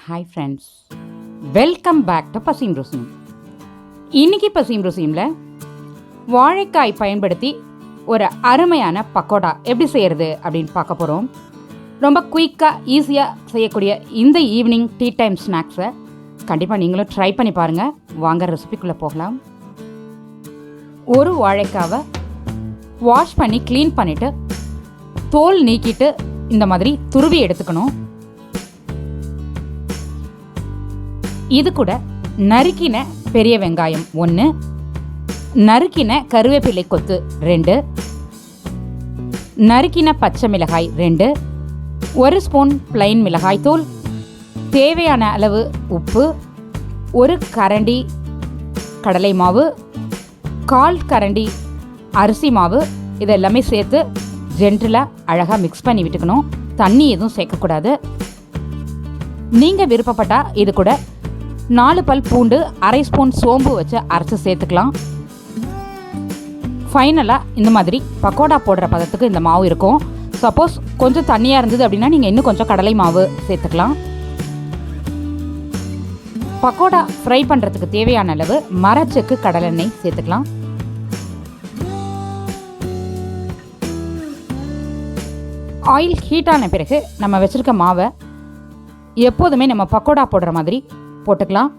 Hi friends, welcome back to பசீம் ருசீம். இன்றைக்கி பசீம் ருசீமில் வாழைக்காய் பயன்படுத்தி ஒரு அருமையான பக்கோடா எப்படி செய்கிறது அப்படின்னு பார்க்க போகிறோம். ரொம்ப குயிக்காக ஈஸியாக செய்யக்கூடிய இந்த ஈவினிங் டீ டைம் ஸ்நாக்ஸை கண்டிப்பாக நீங்களும் ட்ரை பண்ணி பாருங்கள். வாங்க ரெசிபிக்குள்ளே போகலாம். ஒரு வாழைக்காவை வாஷ் பண்ணி க்ளீன் பண்ணிவிட்டு தோல் நீக்கிட்டு இந்த மாதிரி துருவி எடுத்துக்கணும். இது கூட நறுக்கின பெரிய வெங்காயம் 1, நறுக்கின கருவேப்பிலை கொத்து 2, நறுக்கின பச்சை மிளகாய் 2, 1 ஸ்பூன் பிளைன் மிளகாய் தூள், தேவையான அளவு உப்பு, 1 கரண்டி கடலை மாவு, 1/4 கரண்டி அரிசி மாவு, இதெல்லாமே சேர்த்து ஜென்டிலாக அழகாக மிக்ஸ் பண்ணி விட்டுக்கணும். தண்ணி எதுவும் சேர்க்கக்கூடாது. நீங்கள் விருப்பப்பட்டால் இது கூட 4 பல் பூண்டு, 1/2 ஸ்பூன் சோம்பு வச்சு அரைச்சி சேர்த்துக்கலாம். ஃபைனலாக இந்த மாதிரி பக்கோடா போடுற பதத்துக்கு இந்த மாவு இருக்கும். சப்போஸ் கொஞ்சம் தண்ணியாக இருந்தது அப்படின்னா நீங்கள் இன்னும் கொஞ்சம் கடலை மாவு சேர்த்துக்கலாம். பக்கோடா ஃப்ரை பண்ணுறதுக்கு தேவையான அளவு மரச்செக்கு கடலெண்ணெய் சேர்த்துக்கலாம். ஆயில் ஹீட்டான பிறகு நம்ம வச்சுருக்க மாவை எப்போதுமே நம்ம பக்கோடா போடுற மாதிரி போட்டுக்கலாம்.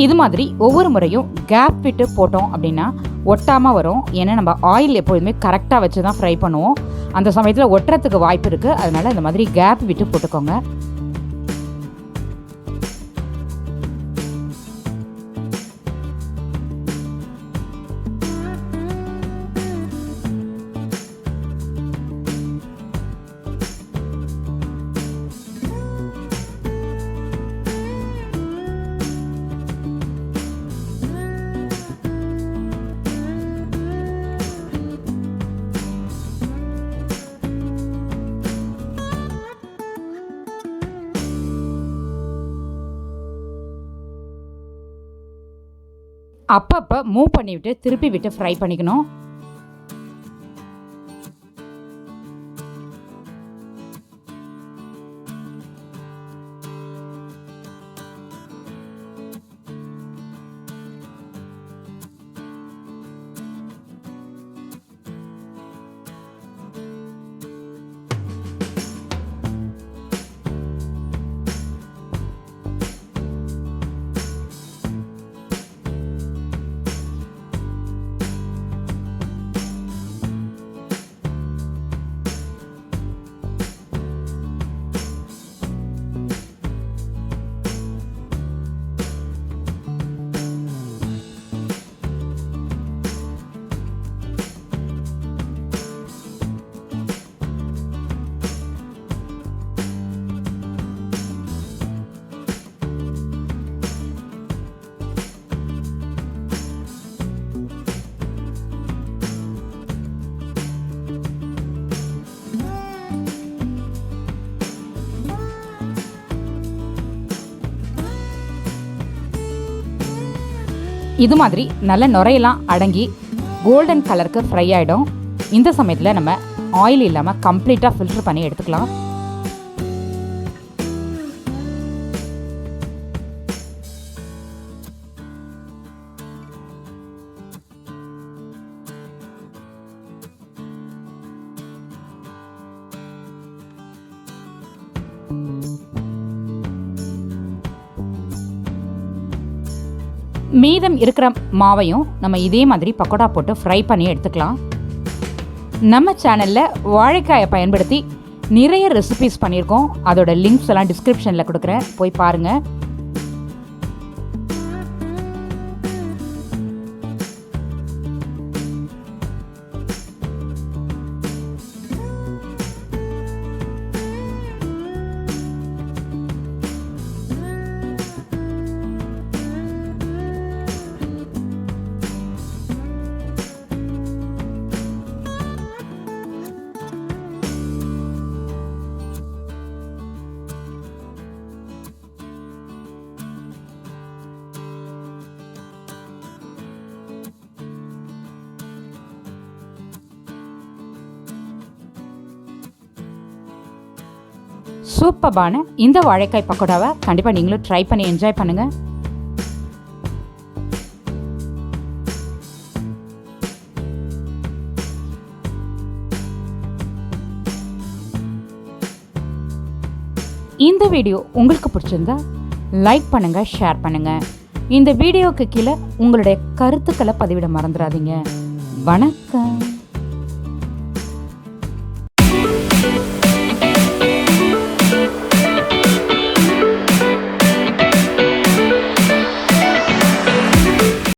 இது மாதிரி ஒவ்வொரு முறையும் கேப் விட்டு போட்டோம் அப்படின்னா ஒட்டாமல் வரும். ஏன்னா நம்ம ஆயில் எப்போதுமே கரெக்டாக வச்சு தான் ஃப்ரை பண்ணுவோம். அந்த சமயத்தில் ஒட்டுறதுக்கு வாய்ப்பு இருக்குது. அதனால் இந்த மாதிரி கேப் விட்டு போட்டுக்கோங்க. அப்பப்போ மூவ் பண்ணிவிட்டு திருப்பி விட்டு ஃப்ரை பண்ணிக்கணும். இது மாதிரி நல்ல நுரையெல்லாம் அடங்கி கோல்டன் கலருக்கு ஃப்ரை ஆகிடும். இந்த சமயத்தில் நம்ம ஆயில் இல்லாமல் கம்ப்ளீட்டாக ஃபில்டர் பண்ணி எடுத்துக்கலாம். மீதம் இருக்கிற மாவையும் நம்ம இதே மாதிரி பக்கோடா போட்டு ஃப்ரை பண்ணி எடுத்துக்கலாம். நம்ம சேனலில் வாழைக்காயை பயன்படுத்தி நிறைய ரெசிபிஸ் பண்ணியிருக்கோம். அதோட லிங்க்ஸ் எல்லாம் டிஸ்கிரிப்ஷனில் கொடுக்குறேன், போய் பாருங்கள். சூப்பர்பான இந்த வாழைக்காய் பக்கோடாவை கண்டிப்பாக நீங்களும் ட்ரை பண்ணி என்ஜாய் பண்ணுங்கள். இந்த வீடியோ உங்களுக்கு பிடிச்சிருந்தா லைக் பண்ணுங்கள், ஷேர் பண்ணுங்கள். இந்த வீடியோவுக்கு கீழே உங்களுடைய கருத்துக்களை பதிவிட மறந்துடாதீங்க. வணக்கம்.